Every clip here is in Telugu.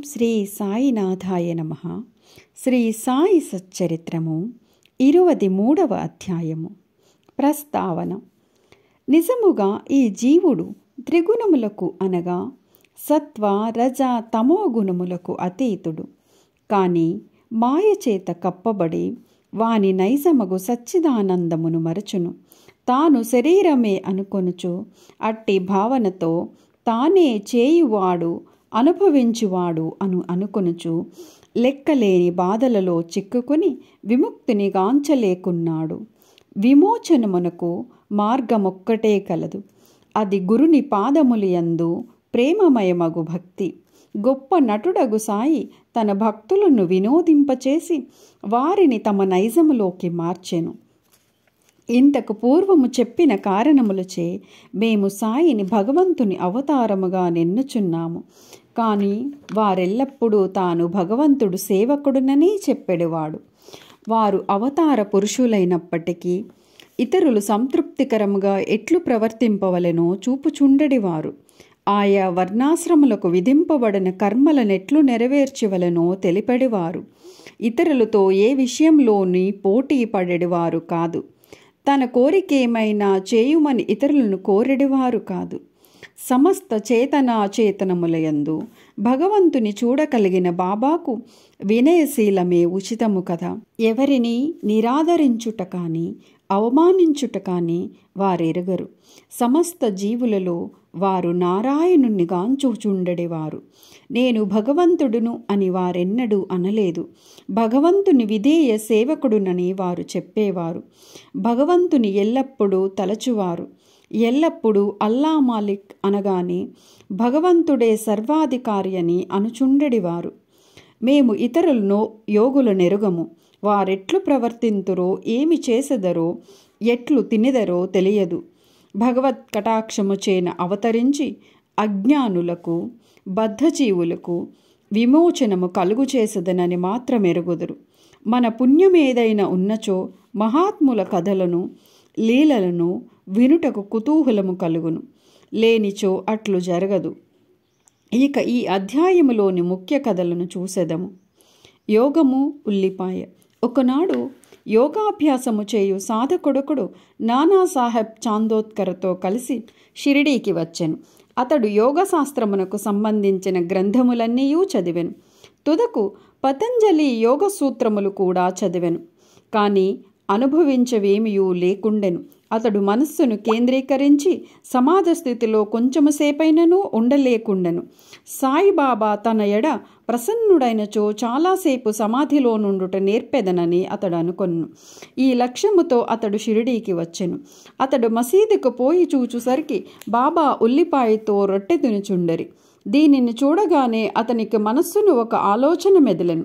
శ్రీ సాయినాథాయ నమః. శ్రీ సాయి సచ్చరిత్రము 23వ అధ్యాయము. ప్రస్తావన. నిజముగా ఈ జీవుడు త్రిగుణములకు అనగా సత్వ రజ తమో గుణములకు అతీతుడు. కానీ మాయచేత కప్పబడి వాని నైజమగు సచ్చిదానందమును మరచును. తాను శరీరమే అనుకొనుచు అట్టి భావనతో తానే చేయువాడు అనుభవించువాడు అనుకొనుచు లెక్కలేని బాధలలో చిక్కుకొని విముక్తిని గాంచలేకున్నాడు. విమోచనమునకు మార్గమొక్కటే కలదు. అది గురుని పాదములయందు ప్రేమమయమగు భక్తి. గొప్ప నటుడగు సాయి తన భక్తులను వినోదింపచేసి వారిని తమ నైజములోకి మార్చెను. ఇంతకు పూర్వము చెప్పిన కారణములచే మేము సాయిని భగవంతుని అవతారముగా నెన్నుచున్నాము. కానీ వారెల్లప్పుడూ తాను భగవంతుడు సేవకుడునని చెప్పెడువాడు. వారు అవతార పురుషులైనప్పటికీ ఇతరులు సంతృప్తికరముగా ఎట్లు ప్రవర్తింపవలెనో చూపుచుండెడివారు. ఆయా వర్ణాశ్రములకు విధింపబడిన కర్మలనెట్లు నెరవేర్చవలెనో తెలిపెడివారు. ఇతరులతో ఏ విషయంలోని పోటీ పడెడివారు కాదు. తన కోరికేమైనా చేయుమని ఇతరులను కోరెడివారు కాదు. సమస్త చేతనాచేతనములయందు భగవంతుని చూడగలిగిన బాబాకు వినయశీలమే ఉచితము కదా. ఎవరిని నిరాదరించుట కానీ అవమానించుట కానీ వారెరుగరు. సమస్త జీవులలో వారు నారాయణుని గాంచుచుండెడివారు. నేను భగవంతుడును అని వారెన్నడూ అనలేదు. భగవంతుని విధేయ సేవకుడునని వారు చెప్పేవారు. భగవంతుని ఎల్లప్పుడూ తలచువారు. ఎల్లప్పుడూ అల్లా మాలిక్ అనగానే భగవంతుడే సర్వాధికారి అని అనుచుండెడివారు. మేము ఇతరులను యోగుల నెరుగము. వారెట్లు ప్రవర్తింతురో ఏమి చేసెదరో ఎట్లు తినిదరో తెలియదు. భగవత్ కటాక్షము చేన అవతరించి అజ్ఞానులకు బద్ధజీవులకు విమోచనము కలుగు చేసదనని మాత్రమెరుగుదురు. మన పుణ్యమేదైనా ఉన్నచో మహాత్ముల కథలను లీలలను వినుటకు కుతూహలము కలుగును. లేనిచో అట్లు జరగదు. ఇక ఈ అధ్యాయములోని ముఖ్య కథలను చూసెదము. యోగము ఉల్లిపాయ. ఒకనాడు యోగాభ్యాసము చేయు సాధకుడొకడు నానాసాహెబ్ చాందోద్కర్తో కలిసి షిరిడీకి వచ్చెను. అతడు యోగశాస్త్రమునకు సంబంధించిన గ్రంథములన్నీయూ చదివెను. తుదకు పతంజలి యోగ సూత్రములు కూడా చదివెను. కానీ అనుభవించవేమియూ లేకుండెను. అతడు మనస్సును కేంద్రీకరించి సమాధ స్థితిలో కొంచెముసేపైనను ఉండలేకుండెను. సాయిబాబా తన ఎడ ప్రసన్నుడైనచో చాలాసేపు సమాధిలో నుండుట నేర్పెదనని అతడు అనుకొను. ఈ లక్ష్యముతో అతడు షిరిడీకి వచ్చెను. అతడు మసీదుకు పోయి చూచుసరికి బాబా ఉల్లిపాయతో రొట్టె తినుచుండెరి. దీనిని చూడగానే అతనికి మనస్సును ఒక ఆలోచన మెదిలెను.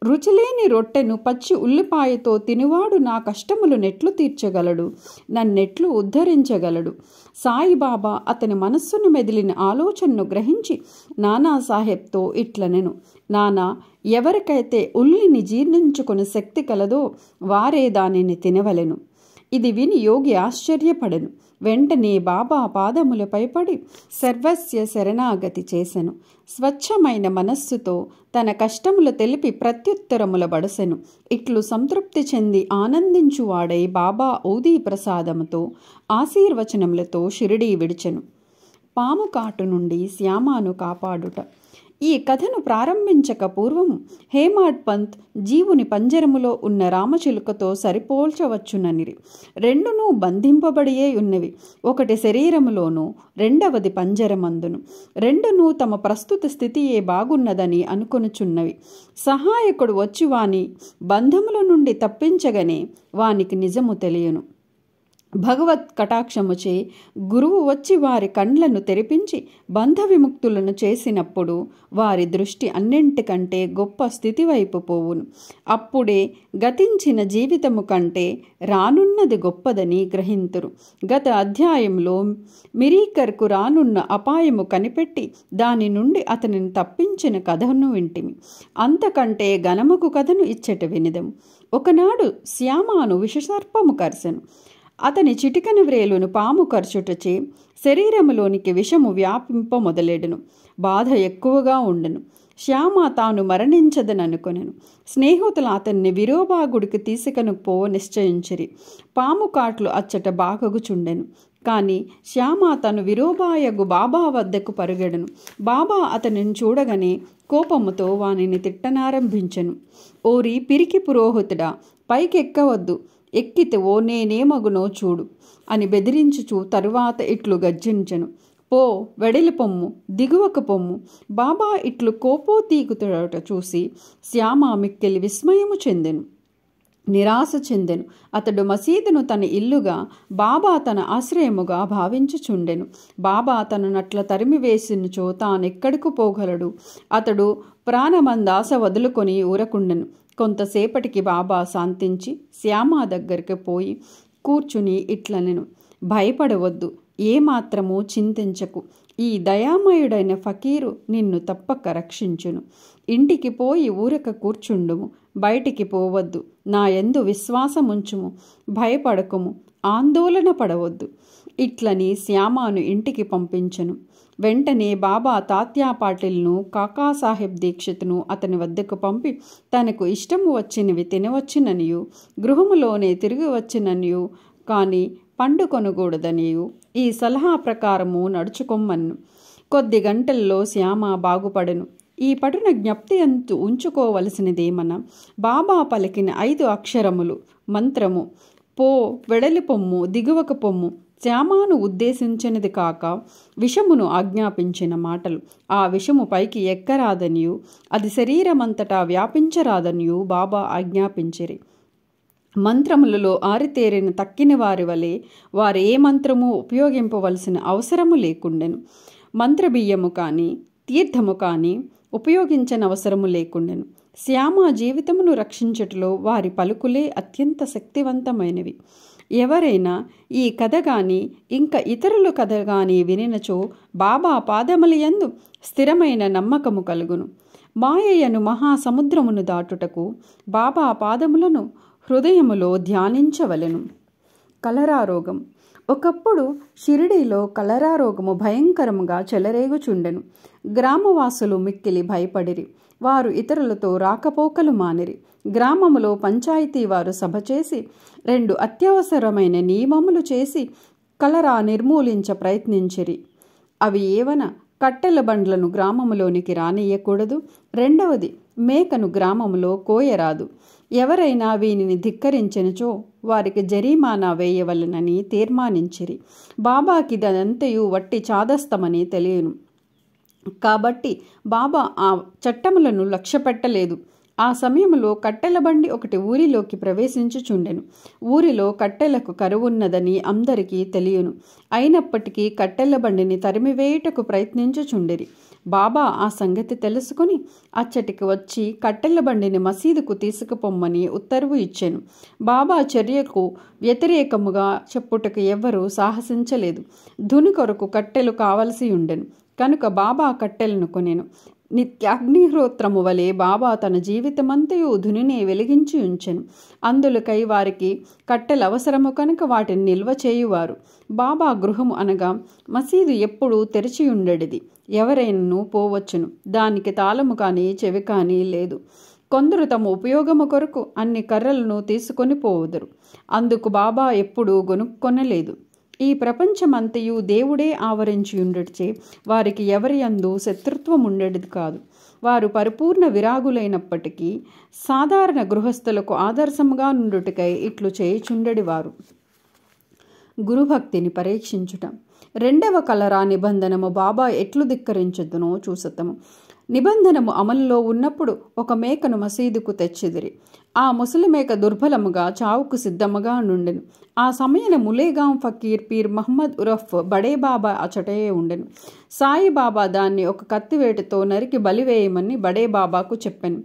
రుచిలేని రొట్టెను పచ్చి ఉల్లిపాయతో తినువాడు నా కష్టములు నెట్లు తీర్చగలడు, నన్నెట్లు ఉద్ధరించగలడు. సాయిబాబా అతని మనస్సును మెదిలిన ఆలోచనను గ్రహించి నానాసాహెబ్తో ఇట్లనెను. నానా, ఎవరికైతే ఉల్లిని జీర్ణించుకునే శక్తి కలదో వారే దానిని తినవలెను. ఇది విని యోగి ఆశ్చర్యపడెను. వెంటనే బాబా పాదములపై పడి సర్వస్య శరణాగతి చేసెను. స్వచ్ఛమైన మనస్సుతో తన కష్టములు తెలిపి ప్రత్యుత్తరముల బడసెను. ఇట్లు సంతృప్తి చెంది ఆనందించువాడై బాబా ఊదీ ప్రసాదముతో ఆశీర్వచనములతో షిరిడీ విడిచెను. పాము కాటు నుండి శ్యామాను కాపాడుట. ఈ కథను ప్రారంభించక పూర్వం హేమాడ్ పంత్ జీవుని పంజరములో ఉన్న రామచిలుకతో సరిపోల్చవచ్చుననిరి. రెండునూ బంధింపబడియే ఉన్నవి. ఒకటి శరీరములోను, రెండవది పంజరమందును. రెండునూ తమ ప్రస్తుత స్థితియే బాగున్నదని అనుకొనుచున్నవి. సహాయకుడు వచ్చి వాని బంధముల నుండి తప్పించగనే వానికి నిజము తెలియను. భగవత్ కటాక్షముచే గురువు వచ్చి వారి కండ్లను తెరిపించి బంధ విముక్తులను చేసినప్పుడు వారి దృష్టి అన్నింటికంటే గొప్ప స్థితి వైపు పోవును. అప్పుడే గతించిన జీవితము కంటే రానున్నది గొప్పదని గ్రహింతురు. గత అధ్యాయంలో మిరీకర్కు రానున్న అపాయము కనిపెట్టి దాని నుండి అతనిని తప్పించిన కథను వింటిమి. అంతకంటే ఘనముకు కథను ఇచ్చట వినిదము. ఒకనాడు శ్యామాను విషసర్పము కర్సెను. అతని చిటికన వ్రేలును పాము కర్చుటచే శరీరములోనికి విషము వ్యాపింప మొదలెడును. బాధ ఎక్కువగా ఉండెను. శ్యామ తాను మరణించదననుకొనెను. స్నేహితులు అతన్ని విరోబా గుడికి తీసుకొని పోవ నిశ్చయించిరి. పాము కాట్లు అచ్చట బాగగుచుండెను. కానీ శ్యామ తను విరోబాయగు బాబా వద్దకు పరుగెడను. బాబా అతనిని చూడగానే కోపముతో వానిని తిట్టనారంభించెను. ఓరి పిరికి పురోహితుడా, పైకెక్కవద్దు, ఎక్కితే ఓ నేనేమగునో చూడు అని బెదిరించుచు తరువాత ఇట్లు గర్జించెను. పో, వెడలి పొమ్ము, దిగువకు పొమ్ము. బాబా ఇట్లు కోపోతీకుతుడట చూసి శ్యామ మిక్కిలి విస్మయము చెందెను, నిరాశ చెందెను. అతడు మసీదును తన ఇల్లుగా, బాబా తన ఆశ్రయముగా భావించుచుండెను. బాబా తననట్ల తరిమివేసినచో తానెక్కడకు పోగలడు? అతడు ప్రాణమందాస వదులుకొని ఊరకుండెను. కొంతసేపటికి బాబా శాంతించి శ్యామ దగ్గరికి పోయి కూర్చుని ఇట్లనెను. భయపడవద్దు, ఏమాత్రము చింతించకు. ఈ దయామయుడైన ఫకీరు నిన్ను తప్పక రక్షించును. ఇంటికి పోయి ఊరక కూర్చుండుము, బయటికి పోవద్దు. నా యందు విశ్వాసముంచుము, భయపడకుము, ఆందోళన పడవద్దు. ఇట్లని శ్యామను ఇంటికి పంపించెను. వెంటనే బాబా తాత్యా పాటిల్ను, కాకాసాహెబ్ దీక్షిత్ను అతని వద్దకు పంపి తనకు ఇష్టము వచ్చినవి తినవచ్చుననియు, గృహములోనే తిరిగి వచ్చిననియు, కానీ పండు కొనకూడదనియు ఈ సలహా ప్రకారము నడుచుకొమ్మన్ను. కొద్ది గంటల్లో శ్యామ బాగుపడెను. ఈ పటున జ్ఞప్తి అంతు ఉంచుకోవలసినదేమన బాబా పలికిన 5 అక్షరములు మంత్రము పో, వెడలి పొమ్ము, దిగువక పొమ్ము శ్యామను ఉద్దేశించినది కాక విషమును ఆజ్ఞాపించిన మాటలు. ఆ విషము పైకి ఎక్కరాదనియు అది శరీరమంతటా వ్యాపించరాదనియు బాబా ఆజ్ఞాపించిరి. మంత్రములలో ఆరితేరిన తక్కిన వారి వలె వారు ఏ మంత్రము ఉపయోగింపవలసిన అవసరము లేకుండెను. మంత్రబియ్యము కానీ తీర్థము కానీ ఉపయోగించనవసరము లేకుండెను. శ్యామ జీవితమును రక్షించుటలో వారి పలుకులే అత్యంత శక్తివంతమైనవి. ఎవరైనా ఈ కథ గాని ఇంకా ఇతరుల కథ గాని వినినచో బాబా పాదములయందు స్థిరమైన నమ్మకము కలుగును. మాయయను మహాసముద్రమును దాటుటకు బాబా పాదములను హృదయములో ధ్యానించవలెను. కలరా రోగం. ఒకప్పుడు షిరిడీలో కలరా రోగము భయంకరముగా చెలరేగుచుండెను. గ్రామవాసులు మిక్కిలి భయపడిరి. వారు ఇతరులతో రాకపోకలు మానిరి. గ్రామములో పంచాయతీ వారు సభ చేసి 2 అత్యవసరమైన నియమములు చేసి కలరా నిర్మూలించ ప్రయత్నించిరి. అవి ఏవన కట్టెల బండ్లను గ్రామములోనికి రానియ్యకూడదు. 2వది, మేకను గ్రామములో కోయరాదు. ఎవరైనా వీనిని ధిక్కరించినచో వారికి జరిమానా వేయవలెనని తీర్మానించిరి. బాబాకి దనంతయు వట్టి చాదస్తమని తెలియను. కాబట్టి బాబా ఆ చట్టములను లక్ష్యపెట్టలేదు. ఆ సమయంలో కట్టెల బండి ఒకటి ఊరిలోకి ప్రవేశించుచుండెను. ఊరిలో కట్టెలకు కరువున్నదని అందరికీ తెలియను. అయినప్పటికీ కట్టెల బండిని తరిమివేయుటకు ప్రయత్నించుచుండిరి. బాబా ఆ సంగతి తెలుసుకుని అచ్చటికి వచ్చి కట్టెల బండిని మసీదుకు తీసుకుపొమ్మని ఉత్తర్వు ఇచ్చెను. బాబా చర్యకు వ్యతిరేకముగా చెప్పుటకు ఎవ్వరూ సాహసించలేదు. ధుని కొరకు కట్టెలు కావలసి ఉండెను కనుక బాబా కట్టెలను కొనెను. నిత్యాగ్నిహోత్రము వలె బాబా తన జీవితమంతయు ధునినే వెలిగించి ఉంచెను. అందులకై వారికి కట్టెలు అవసరము కనుక వాటిని నిల్వ చేయువారు. బాబా గృహము అనగా మసీదు ఎప్పుడూ తెరిచి ఉండేది. ఎవరైనను పోవచ్చును. దానికి తాళము కానీ చెవి కానీ లేదు. కొందరు తమ ఉపయోగము కొరకు అన్ని కర్రలను తీసుకొని పోవుదురు. అందుకు బాబా ఎప్పుడూ గొనుక్కొనలేదు. ఈ ప్రపంచమంతయు దేవుడే ఆవరించి ఉండడిచే వారికి ఎవరి యందు శత్రుత్వం ఉండేది కాదు. వారు పరిపూర్ణ విరాగులైనప్పటికీ సాధారణ గృహస్థులకు ఆదర్శముగా నుండుటకై ఇట్లు చేయుచుండెడివారు. గురుభక్తిని పరీక్షించుట. 2వ కలరా నిబంధనము బాబా ఎట్లు ధిక్కరించుదునో చూసతము. నిబంధనము అమలులో ఉన్నప్పుడు ఒక మేకను మసీదుకు తెచ్చిదిరి. ఆ ముసలి మేక దుర్బలముగా చావుకు సిద్ధముగా నుండెను. ఆ సమయంలో ములేగాం ఫకీర్ పీర్ మహమ్మద్ ఉరఫ్ బడేబాబా అచటే ఉండెను. సాయిబాబా దాన్ని ఒక కత్తివేటుతో నరికి బలివేయమని బడేబాబాకు చెప్పాను.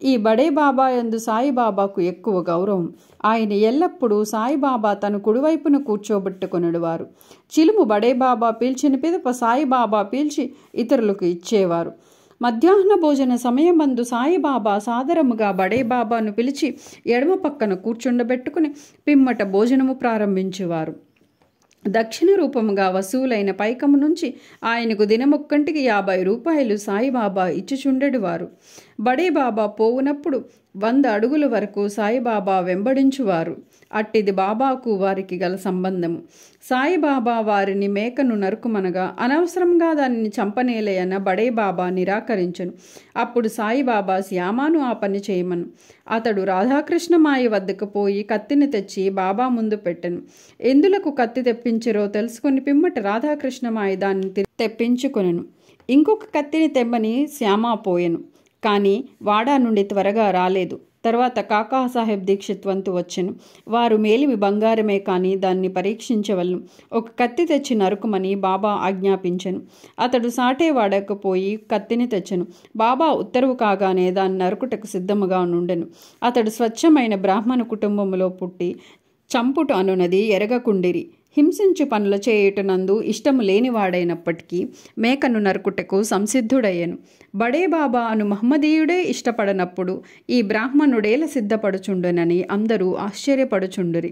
ఈ బడేబాబా యందు సాయిబాబాకు ఎక్కువ గౌరవం. ఆయన ఎల్లప్పుడూ సాయిబాబా తన కుడివైపున కూర్చోబెట్టుకొనివారు. చిలుము బడేబాబా పీల్చిన పిదప సాయిబాబా పీల్చి ఇతరులకు ఇచ్చేవారు. మధ్యాహ్న భోజన సమయమందు సాయిబాబా సాదరముగా బడేబాబాను పిలిచి ఎడమ పక్కన కూర్చుండబెట్టుకుని పిమ్మట భోజనము ప్రారంభించేవారు. దక్షిణ రూపముగా వసూలైన పైకము నుంచి ఆయనకు దినమొక్కంటికి 50 రూపాయలు సాయిబాబా ఇచ్చుచుండెడువారు. బడే బాబా పోవునప్పుడు 100 అడుగుల వరకు సాయిబాబా వెంబడించువారు. అట్టిది బాబాకు వారికి గల సంబంధము. సాయిబాబా వారిని మేకను నరుకుమనగా అనవసరంగా దానిని చంపనేలయన బడే బాబా నిరాకరించను. అప్పుడు సాయిబాబా శ్యామాను ఆ పని చేయమను. అతడు రాధాకృష్ణమాయి వద్దకు పోయి కత్తిని తెచ్చి బాబా ముందు పెట్టెను. ఎందులకు కత్తి తెప్పించిరో తెలుసుకుని పిమ్మట రాధాకృష్ణమాయి దాన్ని తెప్పించుకొనెను. ఇంకొక కత్తిని తెమ్మని శ్యామా పోయెను. కానీ వాడా నుండి త్వరగా రాలేదు. తర్వాత కాకాసాహెబ్ దీక్షిత్ వంతు వచ్చెను. వారు మేలిమి బంగారమే కానీ దాన్ని పరీక్షించవలను. ఒక కత్తి తెచ్చి నరుకుమని బాబా ఆజ్ఞాపించెను. అతడు సాటేవాడకపోయి కత్తిని తెచ్చెను. బాబా ఉత్తర్వు కాగానే దాన్ని నరుకుటకు సిద్ధముగా నుండెను. అతడు స్వచ్ఛమైన బ్రాహ్మణ కుటుంబములో పుట్టి చంపుట అనునది ఎరగకుండిరి. హింసించు పనులు చేయుటనందు ఇష్టము లేనివాడైనప్పటికీ మేకను నరుకుటకు సంసిద్ధుడయ్యను. బడే బాబా అను మహమ్మదీయుడే ఇష్టపడనప్పుడు ఈ బ్రాహ్మణుడేల సిద్ధపడుచుండునని అందరూ ఆశ్చర్యపడుచుండురి.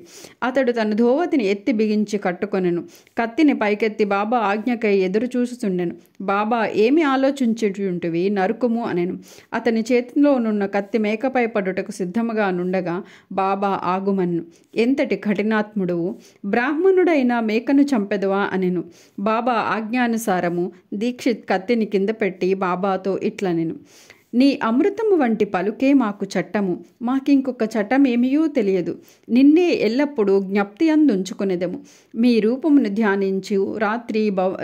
అతడు తన ధోవతిని ఎత్తి బిగించి కట్టుకొనెను. కత్తిని పైకెత్తి బాబా ఆజ్ఞకై ఎదురు చూసుచుండెను. బాబా ఏమి ఆలోచించుచుంటివి, నరుకుము అనెను. అతని చేతిలోనున్న కత్తి మేకపై పడుటకు సిద్ధముగా నుండగా బాబా ఆగుమన్ను. ఎంతటి కఠినాత్ముడువు, బ్రాహ్మణుడైన మేకను చంపెదవా అనెను. బాబా ఆజ్ఞానుసారము దీక్షిత్ కత్తిని కింద పెట్టి బాబాతో ఇట్లనెను. నీ అమృతము వంటి పలుకే మాకు చట్టము. మాకింకొక చట్టం ఏమీయూ తెలియదు. నిన్నే ఎల్లప్పుడూ జ్ఞప్తి అందుంచుకునేదము. మీ రూపమును ధ్యానించు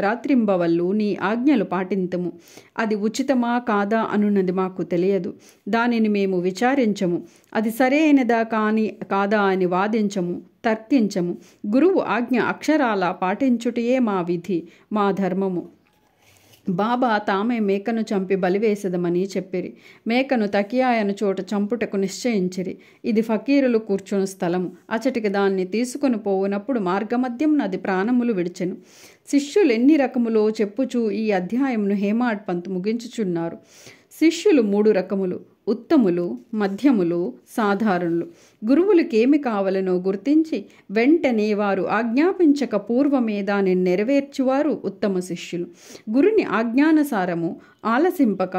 రాత్రింబవళ్ళు నీ ఆజ్ఞలు పాటింతము. అది ఉచితమా కాదా అనున్నది మాకు తెలియదు. దానిని మేము విచారించము. అది సరైనదా కాదా అని వాదించము, తర్కించము. గురువు ఆజ్ఞ అక్షరాల పాటించుటయే మా విధి, మా ధర్మము. బాబా తామే మేకను చంపి బలివేసదమని చెప్పిరి. మేకను తకియాయను చోట చంపుటకు నిశ్చయించిరి. ఇది ఫకీరులు కూర్చుని స్థలము. అచటికి దాన్ని తీసుకుని పోవునప్పుడు మార్గమధ్యం నది ప్రాణములు విడిచెను. శిష్యులు ఎన్ని రకములో చెప్పుచూ ఈ అధ్యాయమును హేమాడ్ పంత్ ముగించుచున్నారు. శిష్యులు 3 రకములు: ఉత్తములు, మధ్యములు, సాధారణులు. గురువులకేమి కావలనో గుర్తించి వెంటనే వారు ఆజ్ఞాపించక పూర్వమే దానిని నెరవేర్చువారు ఉత్తమ శిష్యులు. గురుని ఆజ్ఞానుసారము ఆలసింపక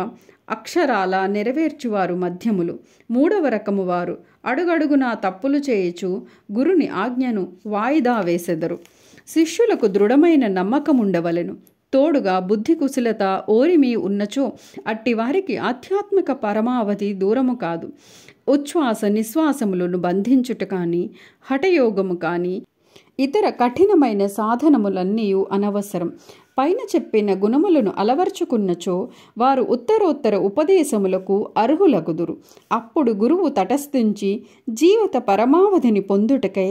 అక్షరాల నెరవేర్చువారు మధ్యములు. 3వ రకము వారు అడుగడుగునా తప్పులు చేయుచు గురుని ఆజ్ఞను వాయిదా వేసెదరు. శిష్యులకు దృఢమైన నమ్మకముండవలెను. తోడుగా బుద్ధి కుశలత ఓరిమి ఉన్నచో అట్టివారికి ఆధ్యాత్మిక పరమావధి దూరము కాదు. ఉచ్ఛ్వాస నిశ్వాసములను బంధించుట కానీ, హఠయోగము కానీ, ఇతర కఠినమైన సాధనములన్నీ అనవసరం. పైన చెప్పిన గుణములను అలవర్చుకున్నచో వారు ఉత్తరోత్తర ఉపదేశములకు అర్హులగుదురు. అప్పుడు గురువు తటస్థించి జీవిత పరమావధిని పొందుటకై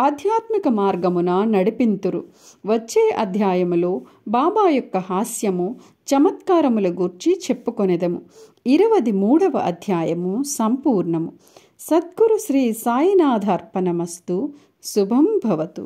ఆధ్యాత్మిక మార్గమున నడిపింతురు. వచ్చే అధ్యాయములో బాబా యొక్క హాస్యము, చమత్కారముల గూర్చి చెప్పుకొనెదము. 23వ అధ్యాయము సంపూర్ణము. సద్గురు శ్రీ సాయినాథార్పణమస్తు. శుభం భవతు.